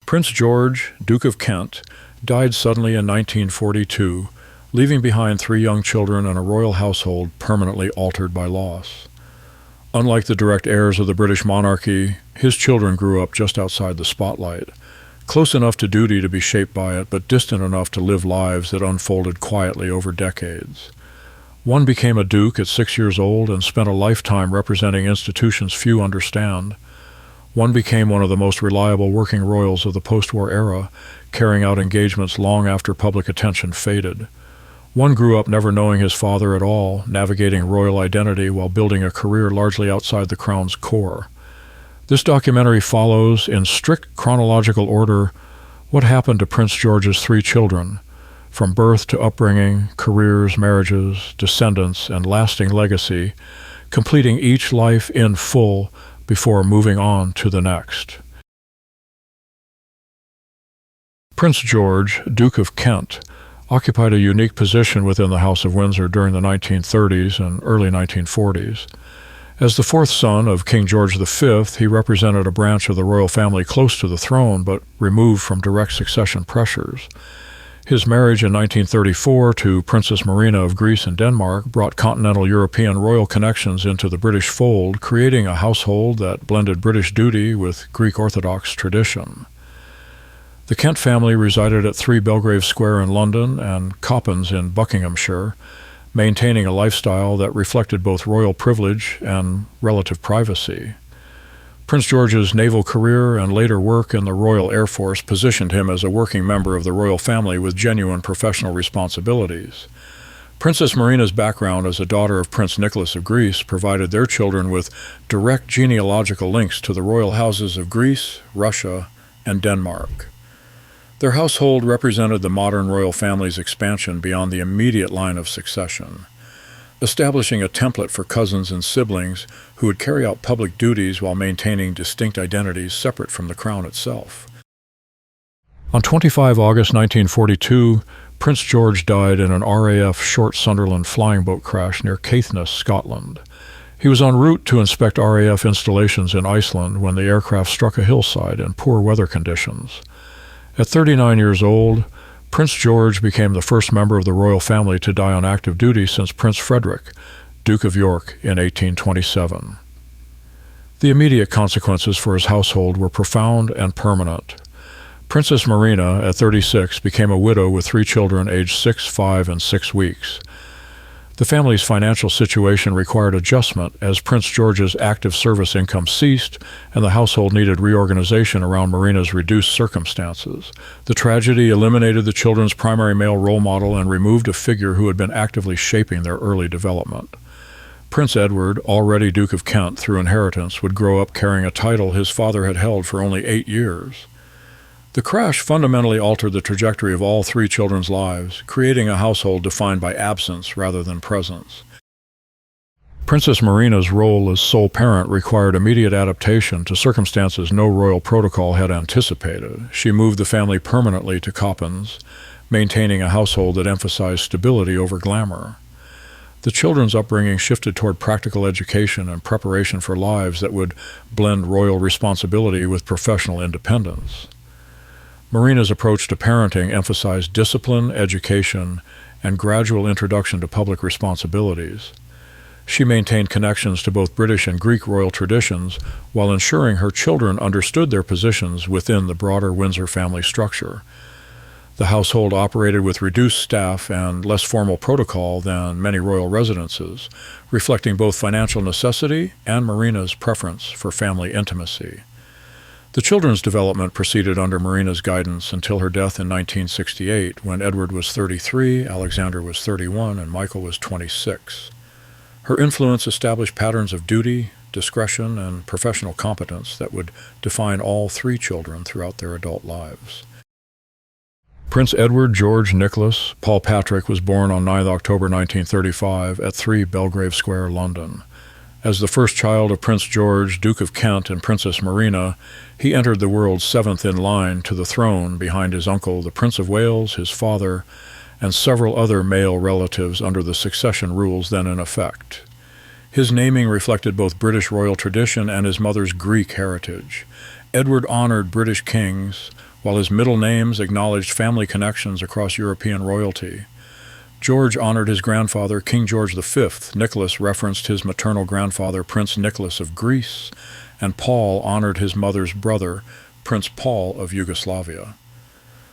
Prince George, Duke of Kent, died suddenly in 1942, leaving behind 3 young children and a royal household permanently altered by loss. Unlike the direct heirs of the British monarchy, his children grew up just outside the spotlight, close enough to duty to be shaped by it, but distant enough to live lives that unfolded quietly over decades. One became a duke at 6 years old and spent a lifetime representing institutions few understand. One became one of the most reliable working royals of the postwar era, carrying out engagements long after public attention faded. One grew up never knowing his father at all, navigating royal identity while building a career largely outside the crown's core. This documentary follows, in strict chronological order, what happened to Prince George's 3 children, from birth to upbringing, careers, marriages, descendants, and lasting legacy, completing each life in full before moving on to the next. Prince George, Duke of Kent, occupied a unique position within the House of Windsor during the 1930s and early 1940s. As the 4th son of King George V, he represented a branch of the royal family close to the throne but removed from direct succession pressures. His marriage in 1934 to Princess Marina of Greece and Denmark brought continental European royal connections into the British fold, creating a household that blended British duty with Greek Orthodox tradition. The Kent family resided at 3 Belgrave Square in London and Coppens in Buckinghamshire, maintaining a lifestyle that reflected both royal privilege and relative privacy. Prince George's naval career and later work in the Royal Air Force positioned him as a working member of the royal family with genuine professional responsibilities. Princess Marina's background as a daughter of Prince Nicholas of Greece provided their children with direct genealogical links to the royal houses of Greece, Russia, and Denmark. Their household represented the modern royal family's expansion beyond the immediate line of succession, establishing a template for cousins and siblings who would carry out public duties while maintaining distinct identities separate from the crown itself. On 25 August 1942, Prince George died in an RAF Short Sunderland flying boat crash near Caithness, Scotland. He was en route to inspect RAF installations in Iceland when the aircraft struck a hillside in poor weather conditions. At 39 years old, Prince George became the first member of the royal family to die on active duty since Prince Frederick, Duke of York, in 1827. The immediate consequences for his household were profound and permanent. Princess Marina, at 36, became a widow with 3 children aged 6, 5, and 6 weeks. The family's financial situation required adjustment as Prince George's active service income ceased and the household needed reorganization around Marina's reduced circumstances. The tragedy eliminated the children's primary male role model and removed a figure who had been actively shaping their early development. Prince Edward, already Duke of Kent through inheritance, would grow up carrying a title his father had held for only 8 years. The crash fundamentally altered the trajectory of all 3 children's lives, creating a household defined by absence rather than presence. Princess Marina's role as sole parent required immediate adaptation to circumstances no royal protocol had anticipated. She moved the family permanently to Coppens, maintaining a household that emphasized stability over glamour. The children's upbringing shifted toward practical education and preparation for lives that would blend royal responsibility with professional independence. Marina's approach to parenting emphasized discipline, education, and gradual introduction to public responsibilities. She maintained connections to both British and Greek royal traditions while ensuring her children understood their positions within the broader Windsor family structure. The household operated with reduced staff and less formal protocol than many royal residences, reflecting both financial necessity and Marina's preference for family intimacy. The children's development proceeded under Marina's guidance until her death in 1968, when Edward was 33, Alexandra was 31, and Michael was 26. Her influence established patterns of duty, discretion, and professional competence that would define all 3 children throughout their adult lives. Prince Edward George Nicholas Paul Patrick was born on 9 October 1935 at 3 Belgrave Square, London. As the first child of Prince George, Duke of Kent, and Princess Marina, he entered the world 7th in line to the throne behind his uncle, the Prince of Wales, his father, and several other male relatives under the succession rules then in effect. His naming reflected both British royal tradition and his mother's Greek heritage. Edward honored British kings while his middle names acknowledged family connections across European royalty. George honored his grandfather, King George V. Nicholas referenced his maternal grandfather, Prince Nicholas of Greece, and Paul honored his mother's brother, Prince Paul of Yugoslavia.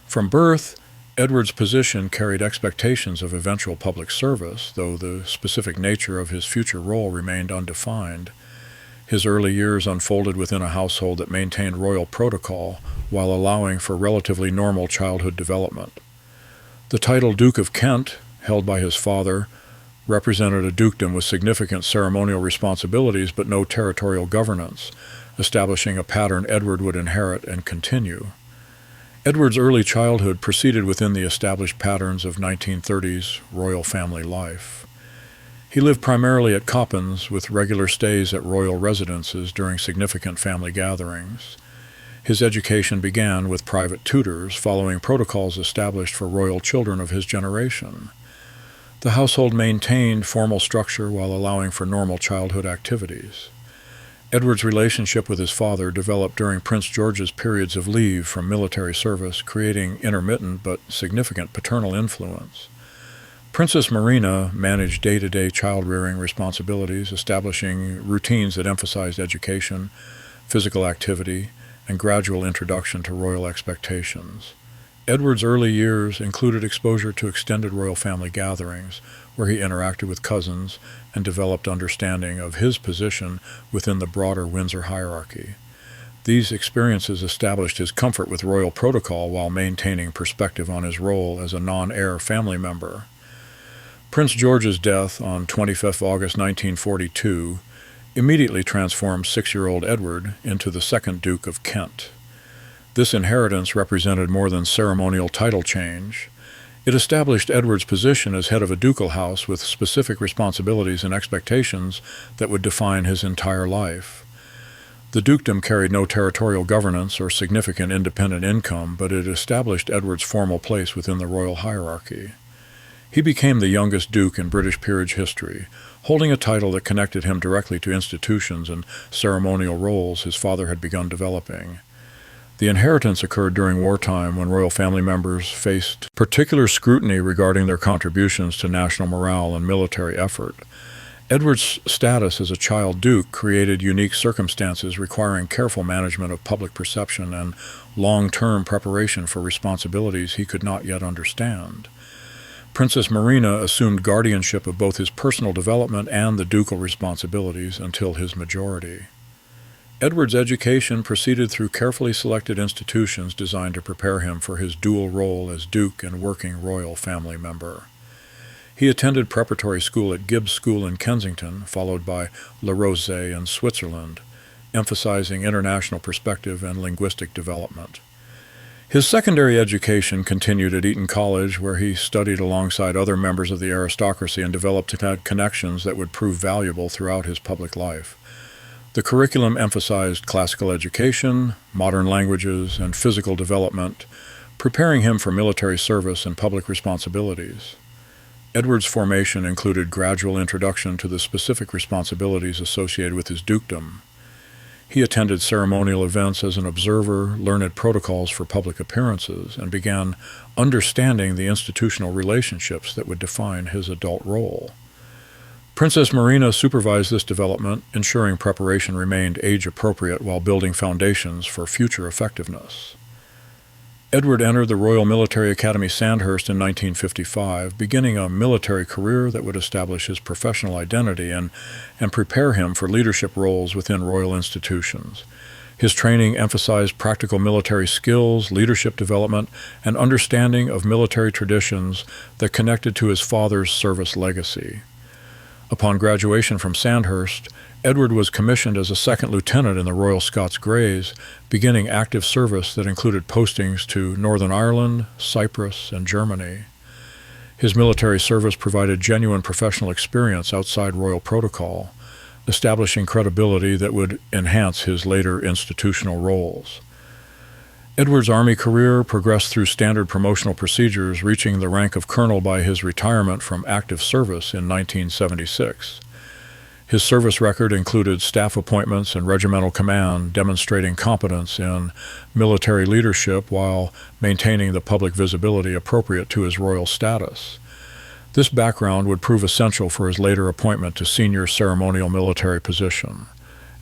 From birth, Edward's position carried expectations of eventual public service, though the specific nature of his future role remained undefined. His early years unfolded within a household that maintained royal protocol while allowing for relatively normal childhood development. The title Duke of Kent, held by his father, represented a dukedom with significant ceremonial responsibilities but no territorial governance, establishing a pattern Edward would inherit and continue. Edward's early childhood proceeded within the established patterns of 1930s royal family life. He lived primarily at Coppens, with regular stays at royal residences during significant family gatherings. His education began with private tutors, following protocols established for royal children of his generation. The household maintained formal structure while allowing for normal childhood activities. Edward's relationship with his father developed during Prince George's periods of leave from military service, creating intermittent but significant paternal influence. Princess Marina managed day-to-day child-rearing responsibilities, establishing routines that emphasized education, physical activity, and gradual introduction to royal expectations. Edward's early years included exposure to extended royal family gatherings, where he interacted with cousins and developed understanding of his position within the broader Windsor hierarchy. These experiences established his comfort with royal protocol while maintaining perspective on his role as a non-heir family member. Prince George's death on 25 August 1942 immediately transformed 6-year-old Edward into the second Duke of Kent. This inheritance represented more than ceremonial title change. It established Edward's position as head of a ducal house with specific responsibilities and expectations that would define his entire life. The dukedom carried no territorial governance or significant independent income, but it established Edward's formal place within the royal hierarchy. He became the youngest duke in British peerage history, holding a title that connected him directly to institutions and ceremonial roles his father had begun developing. The inheritance occurred during wartime when royal family members faced particular scrutiny regarding their contributions to national morale and military effort. Edward's status as a child duke created unique circumstances requiring careful management of public perception and long-term preparation for responsibilities he could not yet understand. Princess Marina assumed guardianship of both his personal development and the ducal responsibilities until his majority. Edward's education proceeded through carefully selected institutions designed to prepare him for his dual role as duke and working royal family member. He attended preparatory school at Gibbs School in Kensington, followed by La Rosée in Switzerland, emphasizing international perspective and linguistic development. His secondary education continued at Eton College, where he studied alongside other members of the aristocracy and developed connections that would prove valuable throughout his public life. The curriculum emphasized classical education, modern languages, and physical development, preparing him for military service and public responsibilities. Edward's formation included gradual introduction to the specific responsibilities associated with his dukedom. He attended ceremonial events as an observer, learned protocols for public appearances, and began understanding the institutional relationships that would define his adult role. Princess Marina supervised this development, ensuring preparation remained age-appropriate while building foundations for future effectiveness. Edward entered the Royal Military Academy Sandhurst in 1955, beginning a military career that would establish his professional identity and prepare him for leadership roles within royal institutions. His training emphasized practical military skills, leadership development, and understanding of military traditions that connected to his father's service legacy. Upon graduation from Sandhurst, Edward was commissioned as a second lieutenant in the Royal Scots Greys, beginning active service that included postings to Northern Ireland, Cyprus, and Germany. His military service provided genuine professional experience outside royal protocol, establishing credibility that would enhance his later institutional roles. Edward's Army career progressed through standard promotional procedures, reaching the rank of colonel by his retirement from active service in 1976. His service record included staff appointments and regimental command, demonstrating competence in military leadership while maintaining the public visibility appropriate to his royal status. This background would prove essential for his later appointment to senior ceremonial military position.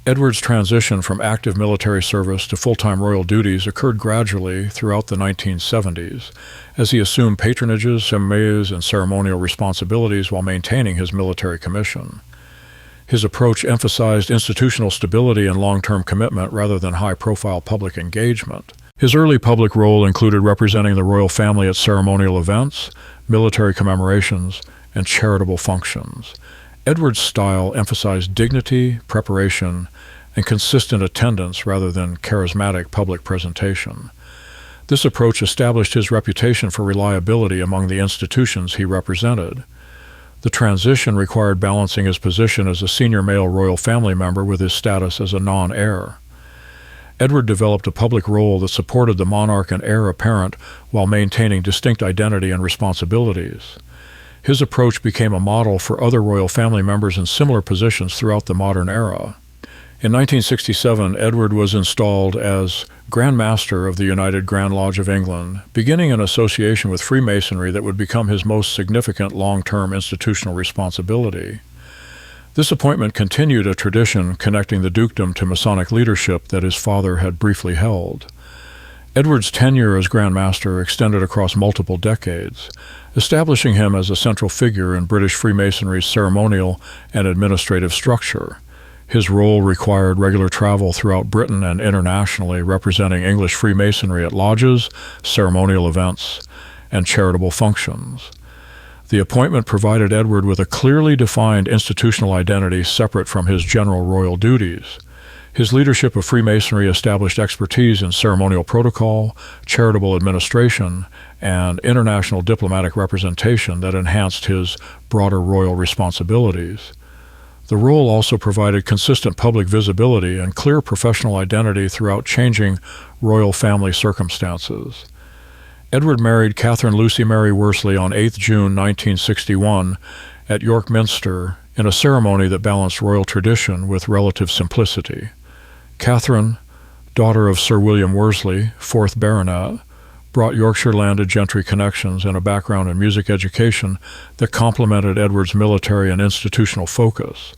Edward's transition from active military service to full-time royal duties occurred gradually throughout the 1970s, as he assumed patronages, semailles, and ceremonial responsibilities while maintaining his military commission. His approach emphasized institutional stability and long-term commitment rather than high-profile public engagement. His early public role included representing the royal family at ceremonial events, military commemorations, and charitable functions. Edward's style emphasized dignity, preparation, and consistent attendance rather than charismatic public presentation. This approach established his reputation for reliability among the institutions he represented. The transition required balancing his position as a senior male royal family member with his status as a non-heir. Edward developed a public role that supported the monarch and heir apparent while maintaining distinct identity and responsibilities. His approach became a model for other royal family members in similar positions throughout the modern era. In 1967, Edward was installed as Grand Master of the United Grand Lodge of England, beginning an association with Freemasonry that would become his most significant long-term institutional responsibility. This appointment continued a tradition connecting the dukedom to Masonic leadership that his father had briefly held. Edward's tenure as Grand Master extended across multiple decades, establishing him as a central figure in British Freemasonry's ceremonial and administrative structure. His role required regular travel throughout Britain and internationally, representing English Freemasonry at lodges, ceremonial events, and charitable functions. The appointment provided Edward with a clearly defined institutional identity separate from his general royal duties. His leadership of Freemasonry established expertise in ceremonial protocol, charitable administration, and international diplomatic representation that enhanced his broader royal responsibilities. The role also provided consistent public visibility and clear professional identity throughout changing royal family circumstances. Edward married Catherine Lucy Mary Worsley on 8 June 1961 at York Minster in a ceremony that balanced royal tradition with relative simplicity. Catherine, daughter of Sir William Worsley, 4th Baronet, brought Yorkshire landed gentry connections and a background in music education that complemented Edward's military and institutional focus.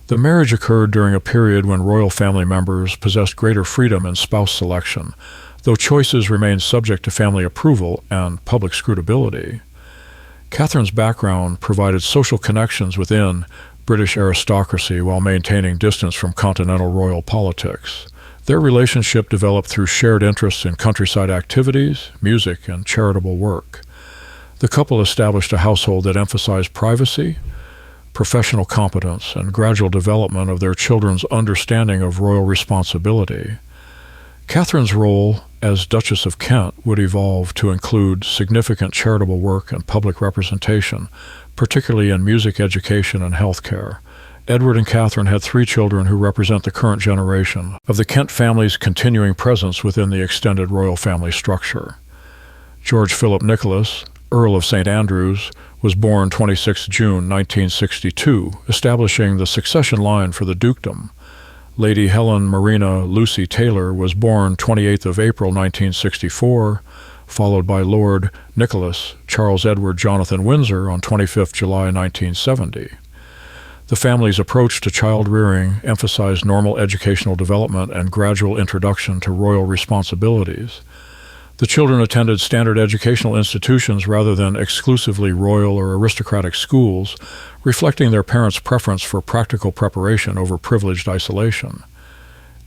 The marriage occurred during a period when royal family members possessed greater freedom in spouse selection, though choices remained subject to family approval and public scrutability. Catherine's background provided social connections within British aristocracy while maintaining distance from continental royal politics. Their relationship developed through shared interests in countryside activities, music, and charitable work. The couple established a household that emphasized privacy, professional competence, and gradual development of their children's understanding of royal responsibility. Catherine's role as Duchess of Kent would evolve to include significant charitable work and public representation, particularly in music education and healthcare. Edward and Catherine had 3 children who represent the current generation of the Kent family's continuing presence within the extended royal family structure. George Philip Nicholas, Earl of St. Andrews, was born 26 June 1962, establishing the succession line for the dukedom. Lady Helen Marina Lucy Taylor was born 28th of April 1964, followed by Lord Nicholas Charles Edward Jonathan Windsor on 25th July 1970. The family's approach to child rearing emphasized normal educational development and gradual introduction to royal responsibilities. The children attended standard educational institutions rather than exclusively royal or aristocratic schools, reflecting their parents' preference for practical preparation over privileged isolation.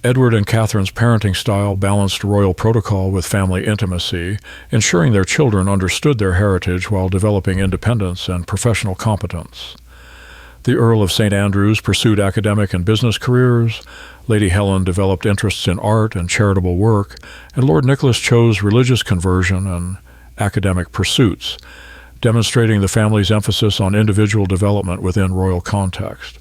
Edward and Catherine's parenting style balanced royal protocol with family intimacy, ensuring their children understood their heritage while developing independence and professional competence. The Earl of St. Andrews pursued academic and business careers, Lady Helen developed interests in art and charitable work, and Lord Nicholas chose religious conversion and academic pursuits, demonstrating the family's emphasis on individual development within royal context.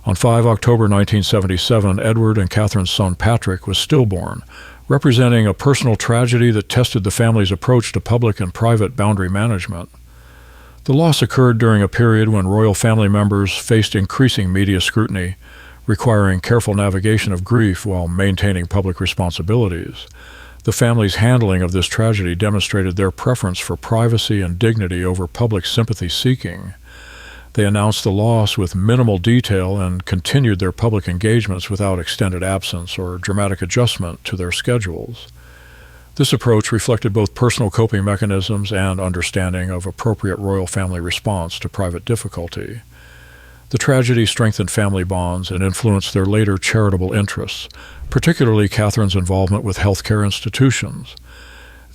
On 5 October 1977, Edward and Catherine's son Patrick was stillborn, representing a personal tragedy that tested the family's approach to public and private boundary management. The loss occurred during a period when royal family members faced increasing media scrutiny, requiring careful navigation of grief while maintaining public responsibilities. The family's handling of this tragedy demonstrated their preference for privacy and dignity over public sympathy-seeking. They announced the loss with minimal detail and continued their public engagements without extended absence or dramatic adjustment to their schedules. This approach reflected both personal coping mechanisms and understanding of appropriate royal family response to private difficulty. The tragedy strengthened family bonds and influenced their later charitable interests, particularly Catherine's involvement with healthcare institutions.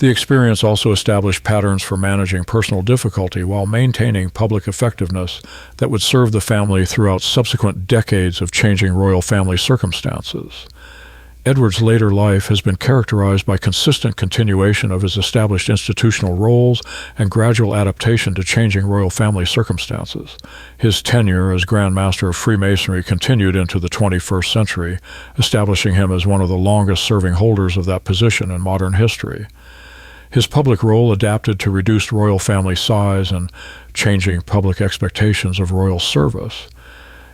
The experience also established patterns for managing personal difficulty while maintaining public effectiveness that would serve the family throughout subsequent decades of changing royal family circumstances. Edward's later life has been characterized by consistent continuation of his established institutional roles and gradual adaptation to changing royal family circumstances. His tenure as Grand Master of Freemasonry continued into the 21st century, establishing him as one of the longest-serving holders of that position in modern history. His public role adapted to reduced royal family size and changing public expectations of royal service.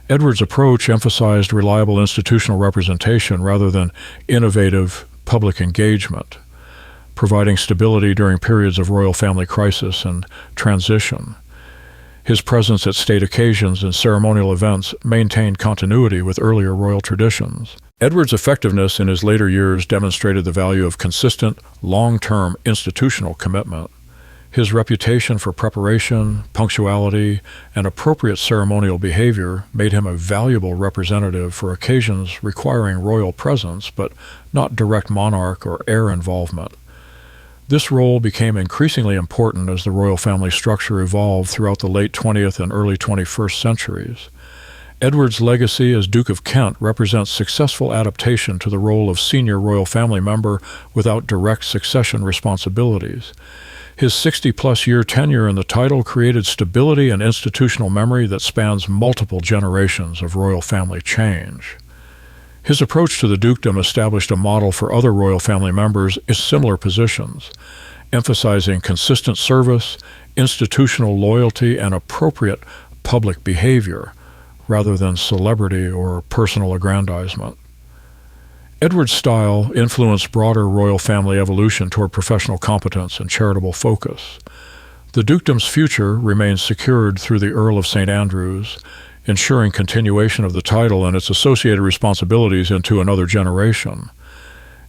Edward's approach emphasized reliable institutional representation rather than innovative public engagement, providing stability during periods of royal family crisis and transition. His presence at state occasions and ceremonial events maintained continuity with earlier royal traditions. Edward's effectiveness in his later years demonstrated the value of consistent, long-term institutional commitment. His reputation for preparation, punctuality, and appropriate ceremonial behavior made him a valuable representative for occasions requiring royal presence but not direct monarch or heir involvement. This role became increasingly important as the royal family structure evolved throughout the late 20th and early 21st centuries. Edward's legacy as Duke of Kent represents successful adaptation to the role of senior royal family member without direct succession responsibilities. His 60-plus year tenure in the title created stability and institutional memory that spans multiple generations of royal family change. His approach to the dukedom established a model for other royal family members in similar positions, emphasizing consistent service, institutional loyalty, and appropriate public behavior, rather than celebrity or personal aggrandizement. Edward's style influenced broader royal family evolution toward professional competence and charitable focus. The dukedom's future remains secured through the Earl of St. Andrews, ensuring continuation of the title and its associated responsibilities into another generation.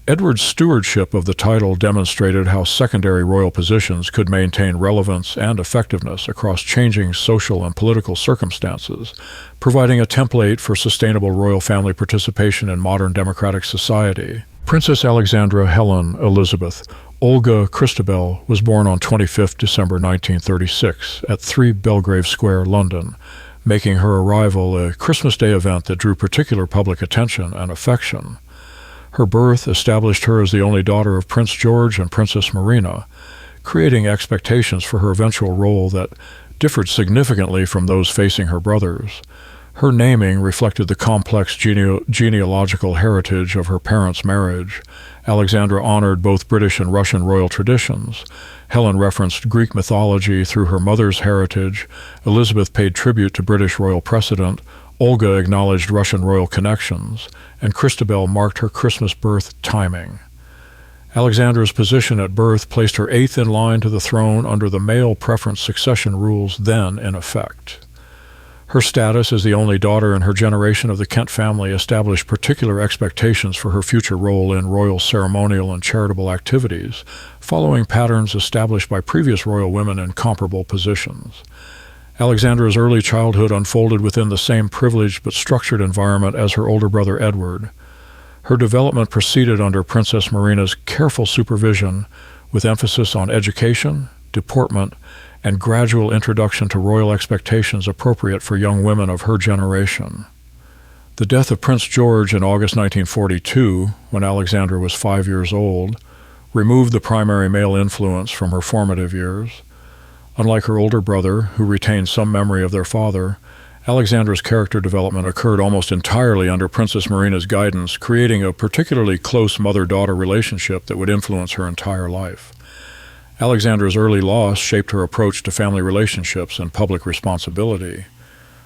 Edward's stewardship of the title demonstrated how secondary royal positions could maintain relevance and effectiveness across changing social and political circumstances, providing a template for sustainable royal family participation in modern democratic society. Princess Alexandra Helen Elizabeth Olga Christabel was born on 25 December 1936 at 3 Belgrave Square, London, making her arrival a Christmas Day event that drew particular public attention and affection. Her birth established her as the only daughter of Prince George and Princess Marina, creating expectations for her eventual role that differed significantly from those facing her brothers. Her naming reflected the complex genealogical heritage of her parents' marriage. Alexandra honored both British and Russian royal traditions. Helen referenced Greek mythology through her mother's heritage. Elizabeth paid tribute to British royal precedent. Olga acknowledged Russian royal connections, and Christabel marked her Christmas birth timing. Alexandra's position at birth placed her 8th in line to the throne under the male preference succession rules then in effect. Her status as the only daughter in her generation of the Kent family established particular expectations for her future role in royal ceremonial and charitable activities, following patterns established by previous royal women in comparable positions. Alexandra's early childhood unfolded within the same privileged but structured environment as her older brother Edward. Her development proceeded under Princess Marina's careful supervision, with emphasis on education, deportment, and gradual introduction to royal expectations appropriate for young women of her generation. The death of Prince George in August 1942, when Alexandra was 5 years old, removed the primary male influence from her formative years. Unlike her older brother, who retained some memory of their father, Alexandra's character development occurred almost entirely under Princess Marina's guidance, creating a particularly close mother-daughter relationship that would influence her entire life. Alexandra's early loss shaped her approach to family relationships and public responsibility.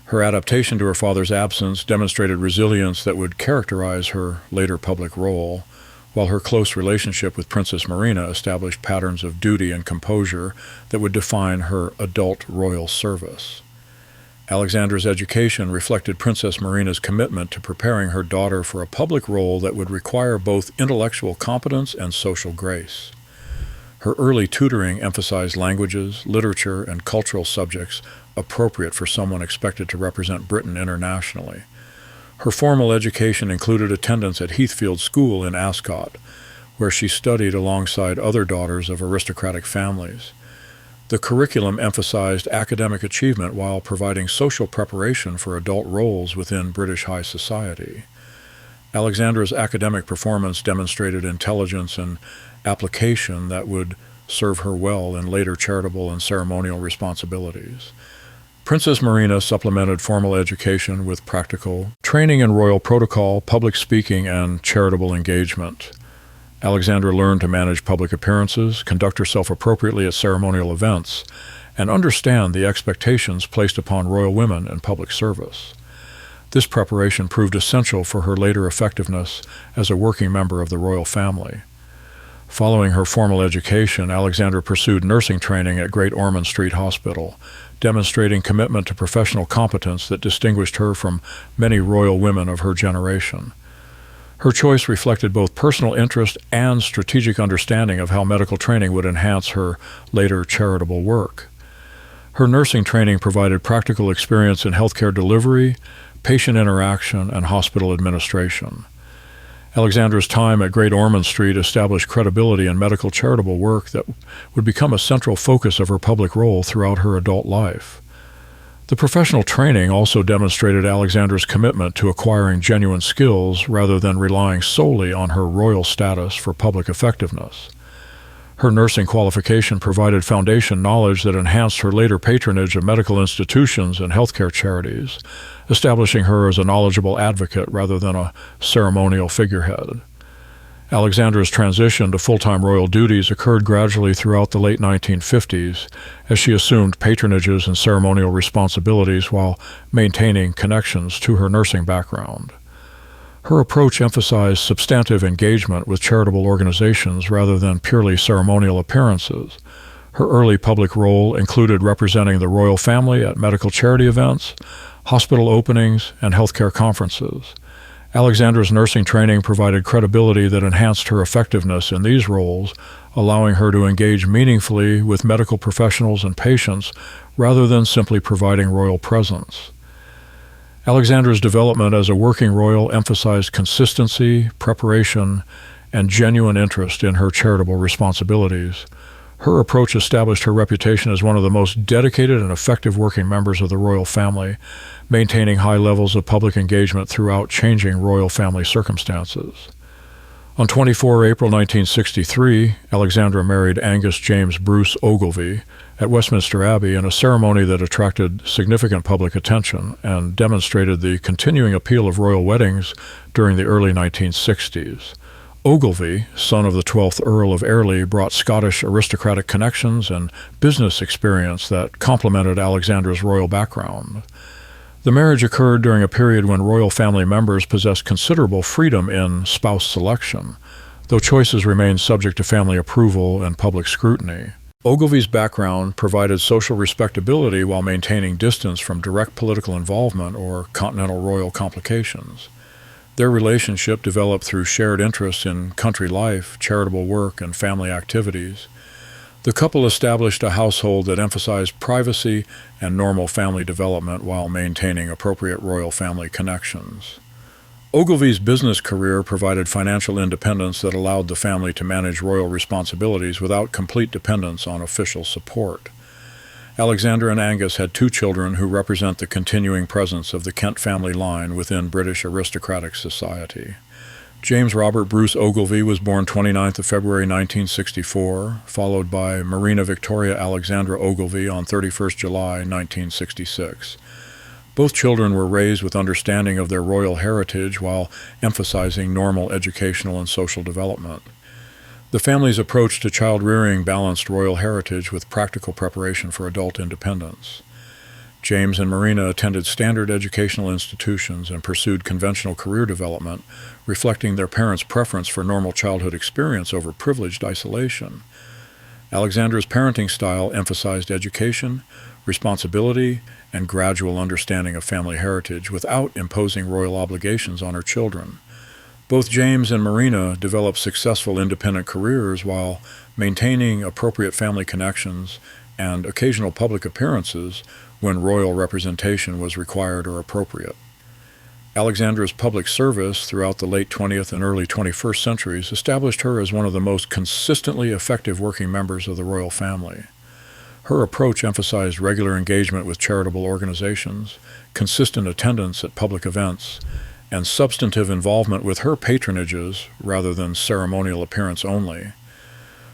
Her adaptation to her father's absence demonstrated resilience that would characterize her later public role, while her close relationship with Princess Marina established patterns of duty and composure that would define her adult royal service. Alexandra's education reflected Princess Marina's commitment to preparing her daughter for a public role that would require both intellectual competence and social grace. Her early tutoring emphasized languages, literature, and cultural subjects appropriate for someone expected to represent Britain internationally. Her formal education included attendance at Heathfield School in Ascot, where she studied alongside other daughters of aristocratic families. The curriculum emphasized academic achievement while providing social preparation for adult roles within British high society. Alexandra's academic performance demonstrated intelligence and application that would serve her well in later charitable and ceremonial responsibilities. Princess Marina supplemented formal education with practical training in royal protocol, public speaking, and charitable engagement. Alexandra learned to manage public appearances, conduct herself appropriately at ceremonial events, and understand the expectations placed upon royal women in public service. This preparation proved essential for her later effectiveness as a working member of the royal family. Following her formal education, Alexandra pursued nursing training at Great Ormond Street Hospital, demonstrating commitment to professional competence that distinguished her from many royal women of her generation. Her choice reflected both personal interest and strategic understanding of how medical training would enhance her later charitable work. Her nursing training provided practical experience in healthcare delivery, patient interaction, and hospital administration. Alexandra's time at Great Ormond Street established credibility in medical charitable work that would become a central focus of her public role throughout her adult life. The professional training also demonstrated Alexandra's commitment to acquiring genuine skills rather than relying solely on her royal status for public effectiveness. Her nursing qualification provided foundation knowledge that enhanced her later patronage of medical institutions and healthcare charities, establishing her as a knowledgeable advocate rather than a ceremonial figurehead. Alexandra's transition to full-time royal duties occurred gradually throughout the late 1950s as she assumed patronages and ceremonial responsibilities while maintaining connections to her nursing background. Her approach emphasized substantive engagement with charitable organizations rather than purely ceremonial appearances. Her early public role included representing the royal family at medical charity events, hospital openings, and healthcare conferences. Alexandra's nursing training provided credibility that enhanced her effectiveness in these roles, allowing her to engage meaningfully with medical professionals and patients rather than simply providing royal presence. Alexandra's development as a working royal emphasized consistency, preparation, and genuine interest in her charitable responsibilities. Her approach established her reputation as one of the most dedicated and effective working members of the royal family, maintaining high levels of public engagement throughout changing royal family circumstances. On 24 April 1963, Alexandra married Angus James Bruce Ogilvie at Westminster Abbey in a ceremony that attracted significant public attention and demonstrated the continuing appeal of royal weddings during the early 1960s. Ogilvie, son of the 12th Earl of Airlie, brought Scottish aristocratic connections and business experience that complemented Alexandra's royal background. The marriage occurred during a period when royal family members possessed considerable freedom in spouse selection, though choices remained subject to family approval and public scrutiny. Ogilvie's background provided social respectability while maintaining distance from direct political involvement or continental royal complications. Their relationship developed through shared interests in country life, charitable work, and family activities. The couple established a household that emphasized privacy and normal family development while maintaining appropriate royal family connections. Ogilvie's business career provided financial independence that allowed the family to manage royal responsibilities without complete dependence on official support. Alexandra and Angus had 2 children who represent the continuing presence of the Kent family line within British aristocratic society. James Robert Bruce Ogilvie was born 29th of February 1964, followed by Marina Victoria Alexandra Ogilvie on 31st July 1966. Both children were raised with understanding of their royal heritage while emphasizing normal educational and social development. The family's approach to child rearing balanced royal heritage with practical preparation for adult independence. James and Marina attended standard educational institutions and pursued conventional career development, reflecting their parents' preference for normal childhood experience over privileged isolation. Alexandra's parenting style emphasized education, responsibility, and gradual understanding of family heritage without imposing royal obligations on her children. Both James and Marina developed successful independent careers while maintaining appropriate family connections and occasional public appearances when royal representation was required or appropriate. Alexandra's public service throughout the late 20th and early 21st centuries established her as one of the most consistently effective working members of the royal family. Her approach emphasized regular engagement with charitable organizations, consistent attendance at public events, and substantive involvement with her patronages rather than ceremonial appearance only.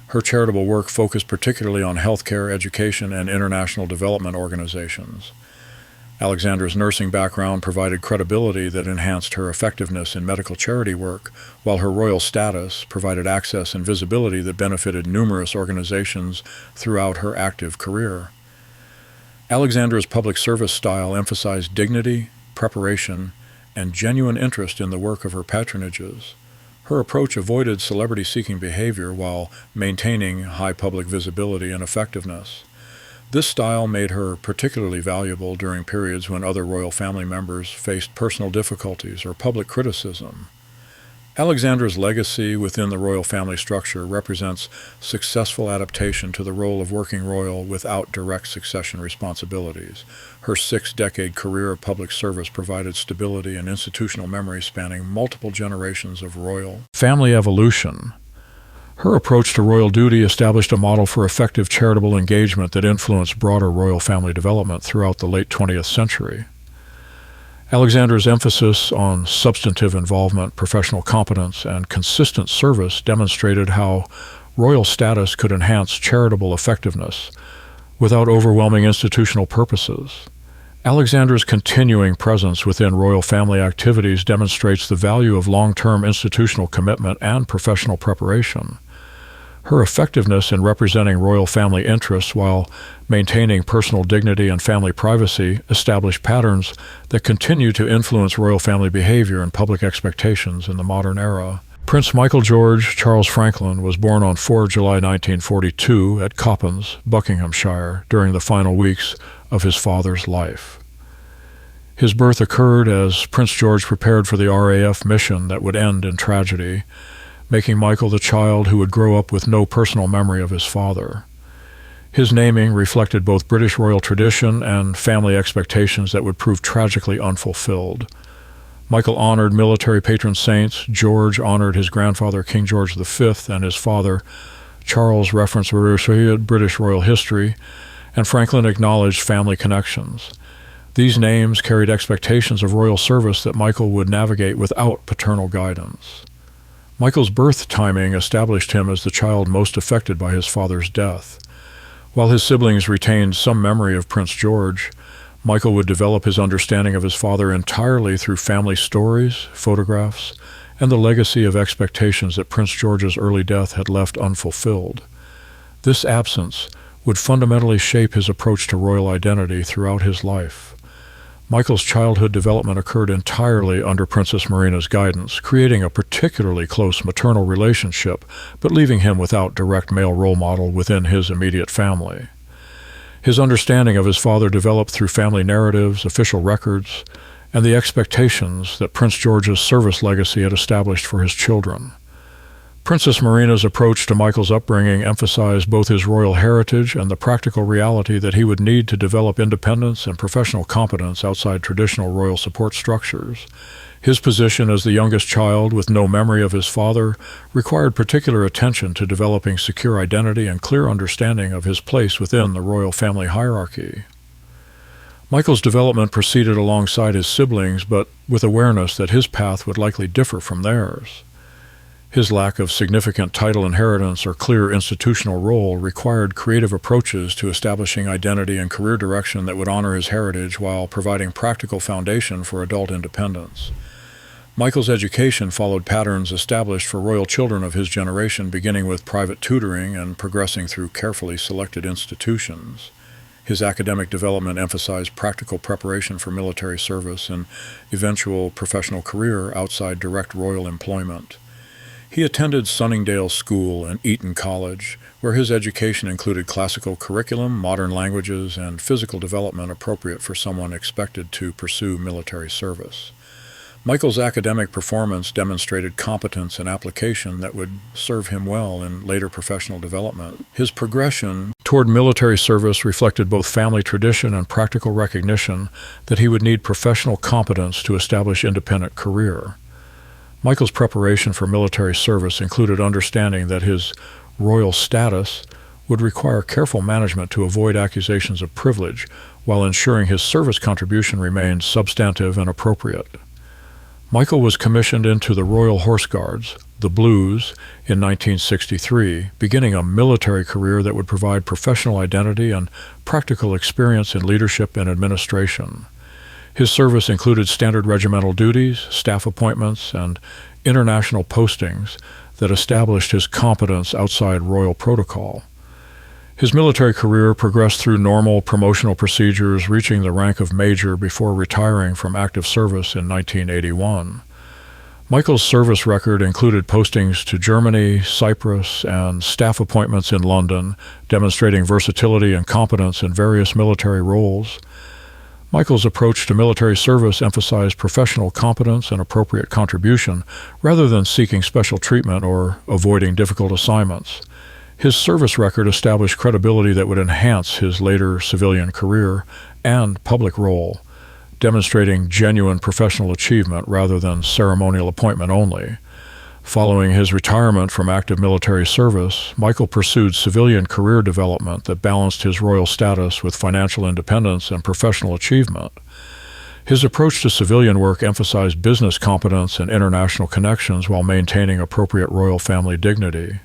Her charitable work focused particularly on healthcare, education, and international development organizations. Alexandra's nursing background provided credibility that enhanced her effectiveness in medical charity work, while her royal status provided access and visibility that benefited numerous organizations throughout her active career. Alexandra's public service style emphasized dignity, preparation, and genuine interest in the work of her patronages. Her approach avoided celebrity-seeking behavior while maintaining high public visibility and effectiveness. This style made her particularly valuable during periods when other royal family members faced personal difficulties or public criticism. Alexandra's legacy within the royal family structure represents successful adaptation to the role of working royal without direct succession responsibilities. Her 6-decade career of public service provided stability and institutional memory spanning multiple generations of royal family evolution. Her approach to royal duty established a model for effective charitable engagement that influenced broader royal family development throughout the late 20th century. Alexandra's emphasis on substantive involvement, professional competence, and consistent service demonstrated how royal status could enhance charitable effectiveness without overwhelming institutional purposes. Alexandra's continuing presence within royal family activities demonstrates the value of long-term institutional commitment and professional preparation. Her effectiveness in representing royal family interests while maintaining personal dignity and family privacy established patterns that continue to influence royal family behavior and public expectations in the modern era. Prince Michael George Charles Franklin was born on 4 July 1942 at Coppens, Buckinghamshire, during the final weeks of his father's life. His birth occurred as Prince George prepared for the RAF mission that would end in tragedy, making Michael the child who would grow up with no personal memory of his father. His naming reflected both British royal tradition and family expectations that would prove tragically unfulfilled. Michael honored military patron saints, George honored his grandfather King George V and his father, Charles referenced British royal history, and Franklin acknowledged family connections. These names carried expectations of royal service that Michael would navigate without paternal guidance. Michael's birth timing established him as the child most affected by his father's death. While his siblings retained some memory of Prince George, Michael would develop his understanding of his father entirely through family stories, photographs, and the legacy of expectations that Prince George's early death had left unfulfilled. This absence would fundamentally shape his approach to royal identity throughout his life. Michael's childhood development occurred entirely under Princess Marina's guidance, creating a particularly close maternal relationship, but leaving him without direct male role model within his immediate family. His understanding of his father developed through family narratives, official records, and the expectations that Prince George's service legacy had established for his children. Princess Marina's approach to Michael's upbringing emphasized both his royal heritage and the practical reality that he would need to develop independence and professional competence outside traditional royal support structures. His position as the youngest child with no memory of his father required particular attention to developing secure identity and clear understanding of his place within the royal family hierarchy. Michael's development proceeded alongside his siblings, but with awareness that his path would likely differ from theirs. His lack of significant title inheritance or clear institutional role required creative approaches to establishing identity and career direction that would honor his heritage while providing practical foundation for adult independence. Michael's education followed patterns established for royal children of his generation, beginning with private tutoring and progressing through carefully selected institutions. His academic development emphasized practical preparation for military service and eventual professional career outside direct royal employment. He attended Sunningdale School and Eton College, where his education included classical curriculum, modern languages, and physical development appropriate for someone expected to pursue military service. Michael's academic performance demonstrated competence and application that would serve him well in later professional development. His progression toward military service reflected both family tradition and practical recognition that he would need professional competence to establish independent career. Michael's preparation for military service included understanding that his royal status would require careful management to avoid accusations of privilege, while ensuring his service contribution remained substantive and appropriate. Michael was commissioned into the Royal Horse Guards, the Blues, in 1963, beginning a military career that would provide professional identity and practical experience in leadership and administration. His service included standard regimental duties, staff appointments, and international postings that established his competence outside royal protocol. His military career progressed through normal promotional procedures, reaching the rank of major before retiring from active service in 1981. Michael's service record included postings to Germany, Cyprus, and staff appointments in London, demonstrating versatility and competence in various military roles. Michael's approach to military service emphasized professional competence and appropriate contribution, rather than seeking special treatment or avoiding difficult assignments. His service record established credibility that would enhance his later civilian career and public role, demonstrating genuine professional achievement rather than ceremonial appointment only. Following his retirement from active military service, Michael pursued civilian career development that balanced his royal status with financial independence and professional achievement. His approach to civilian work emphasized business competence and international connections while maintaining appropriate royal family dignity.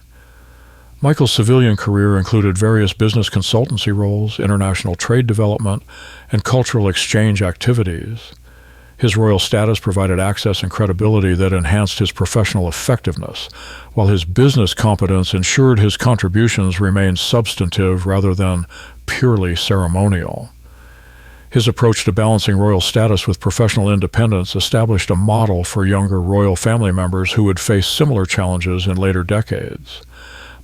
Michael's civilian career included various business consultancy roles, international trade development, and cultural exchange activities. His royal status provided access and credibility that enhanced his professional effectiveness, while his business competence ensured his contributions remained substantive rather than purely ceremonial. His approach to balancing royal status with professional independence established a model for younger royal family members who would face similar challenges in later decades.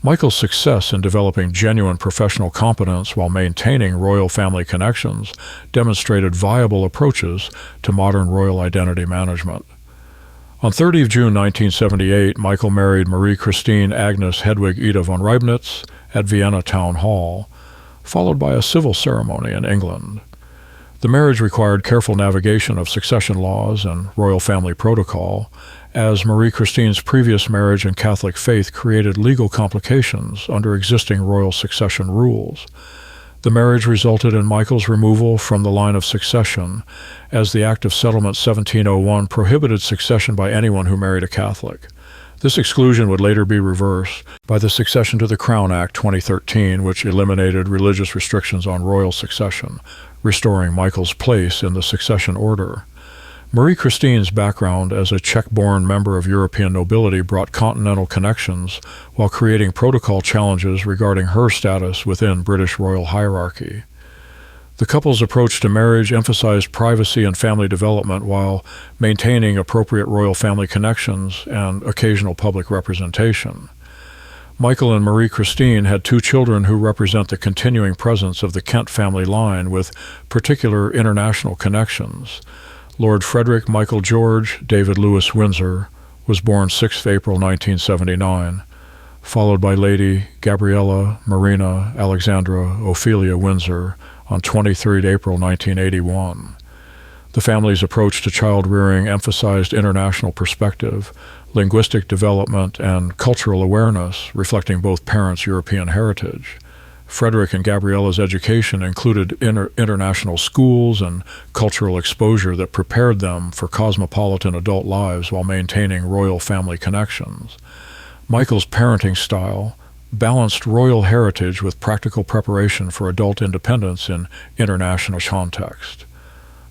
Michael's success in developing genuine professional competence while maintaining royal family connections demonstrated viable approaches to modern royal identity management. On 30 June 1978, Michael married Marie Christine Agnes Hedwig Ida von Reibnitz at Vienna Town Hall, followed by a civil ceremony in England. The marriage required careful navigation of succession laws and royal family protocol, as Marie Christine's previous marriage and Catholic faith created legal complications under existing royal succession rules. The marriage resulted in Michael's removal from the line of succession, as the Act of Settlement 1701 prohibited succession by anyone who married a Catholic. This exclusion would later be reversed by the Succession to the Crown Act 2013, which eliminated religious restrictions on royal succession, restoring Michael's place in the succession order. Marie Christine's background as a Czech-born member of European nobility brought continental connections while creating protocol challenges regarding her status within British royal hierarchy. The couple's approach to marriage emphasized privacy and family development while maintaining appropriate royal family connections and occasional public representation. Michael and Marie Christine had 2 children who represent the continuing presence of the Kent family line with particular international connections. Lord Frederick Michael George David Louis Windsor was born 6 April 1979, followed by Lady Gabriella Marina Alexandra Ophelia Windsor on 23 April 1981. The family's approach to child rearing emphasized international perspective, linguistic development, and cultural awareness, reflecting both parents' European heritage. Frederick and Gabriella's education included international schools and cultural exposure that prepared them for cosmopolitan adult lives while maintaining royal family connections. Michael's parenting style balanced royal heritage with practical preparation for adult independence in international context.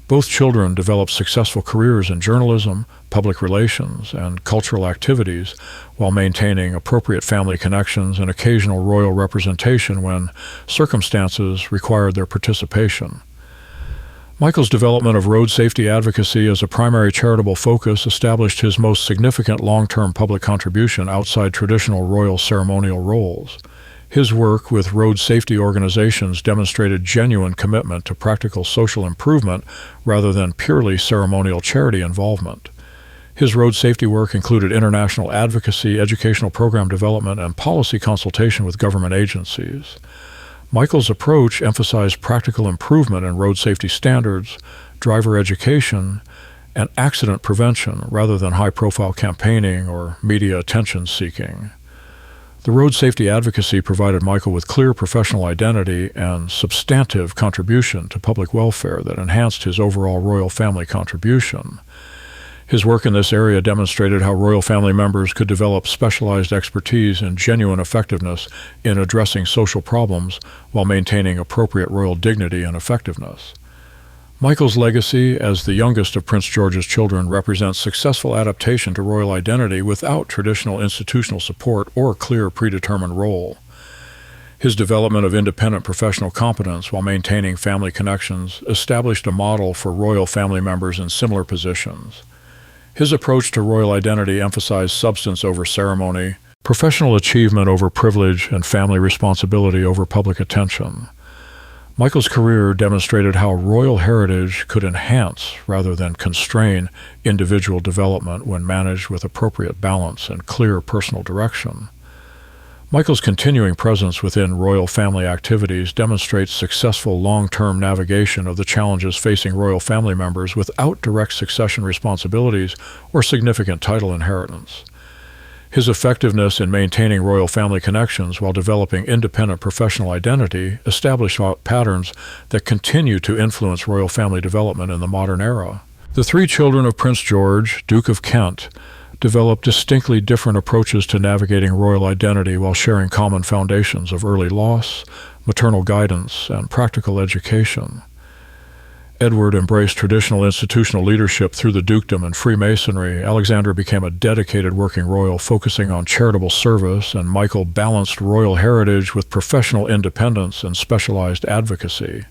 Both children developed successful careers in journalism, public relations, and cultural activities while maintaining appropriate family connections and occasional royal representation when circumstances required their participation. Michael's development of road safety advocacy as a primary charitable focus established his most significant long-term public contribution outside traditional royal ceremonial roles. His work with road safety organizations demonstrated genuine commitment to practical social improvement rather than purely ceremonial charity involvement. His road safety work included international advocacy, educational program development, and policy consultation with government agencies. Michael's approach emphasized practical improvement in road safety standards, driver education, and accident prevention rather than high-profile campaigning or media attention-seeking. The road safety advocacy provided Michael with clear professional identity and substantive contribution to public welfare that enhanced his overall royal family contribution. His work in this area demonstrated how royal family members could develop specialized expertise and genuine effectiveness in addressing social problems while maintaining appropriate royal dignity and effectiveness. Michael's legacy as the youngest of Prince George's children represents successful adaptation to royal identity without traditional institutional support or clear predetermined role. His development of independent professional competence while maintaining family connections established a model for royal family members in similar positions. His approach to royal identity emphasized substance over ceremony, professional achievement over privilege, and family responsibility over public attention. Michael's career demonstrated how royal heritage could enhance rather than constrain individual development when managed with appropriate balance and clear personal direction. Michael's continuing presence within royal family activities demonstrates successful long-term navigation of the challenges facing royal family members without direct succession responsibilities or significant title inheritance. His effectiveness in maintaining royal family connections while developing independent professional identity established patterns that continue to influence royal family development in the modern era. The three children of Prince George, Duke of Kent, developed distinctly different approaches to navigating royal identity while sharing common foundations of early loss, maternal guidance, and practical education. Edward embraced traditional institutional leadership through the dukedom and Freemasonry. Alexandra became a dedicated working royal focusing on charitable service, and Michael balanced royal heritage with professional independence and specialized advocacy.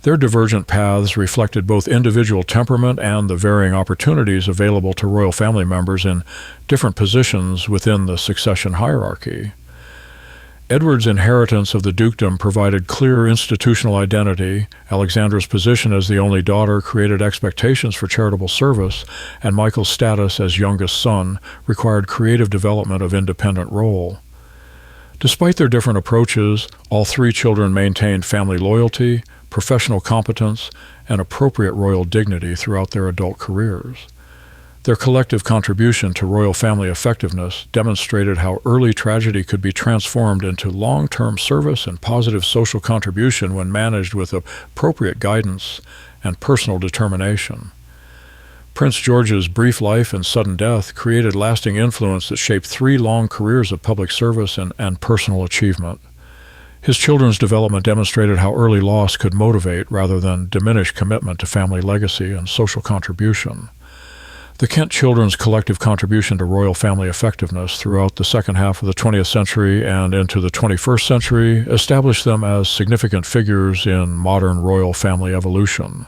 Their divergent paths reflected both individual temperament and the varying opportunities available to royal family members in different positions within the succession hierarchy. Edward's inheritance of the dukedom provided clear institutional identity, Alexandra's position as the only daughter created expectations for charitable service, and Michael's status as youngest son required creative development of independent role. Despite their different approaches, all three children maintained family loyalty, professional competence, and appropriate royal dignity throughout their adult careers. Their collective contribution to royal family effectiveness demonstrated how early tragedy could be transformed into long-term service and positive social contribution when managed with appropriate guidance and personal determination. Prince George's brief life and sudden death created lasting influence that shaped 3 long careers of public service and personal achievement. His children's development demonstrated how early loss could motivate rather than diminish commitment to family legacy and social contribution. The Kent children's collective contribution to royal family effectiveness throughout the second half of the 20th century and into the 21st century established them as significant figures in modern royal family evolution.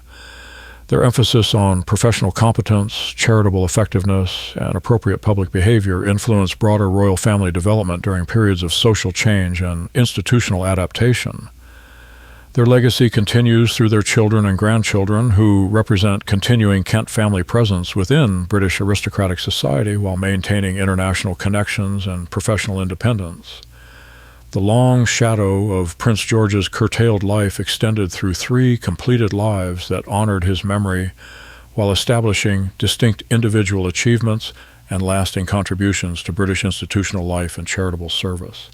Their emphasis on professional competence, charitable effectiveness, and appropriate public behavior influenced broader royal family development during periods of social change and institutional adaptation. Their legacy continues through their children and grandchildren, who represent continuing Kent family presence within British aristocratic society while maintaining international connections and professional independence. The long shadow of Prince George's curtailed life extended through 3 completed lives that honored his memory while establishing distinct individual achievements and lasting contributions to British institutional life and charitable service.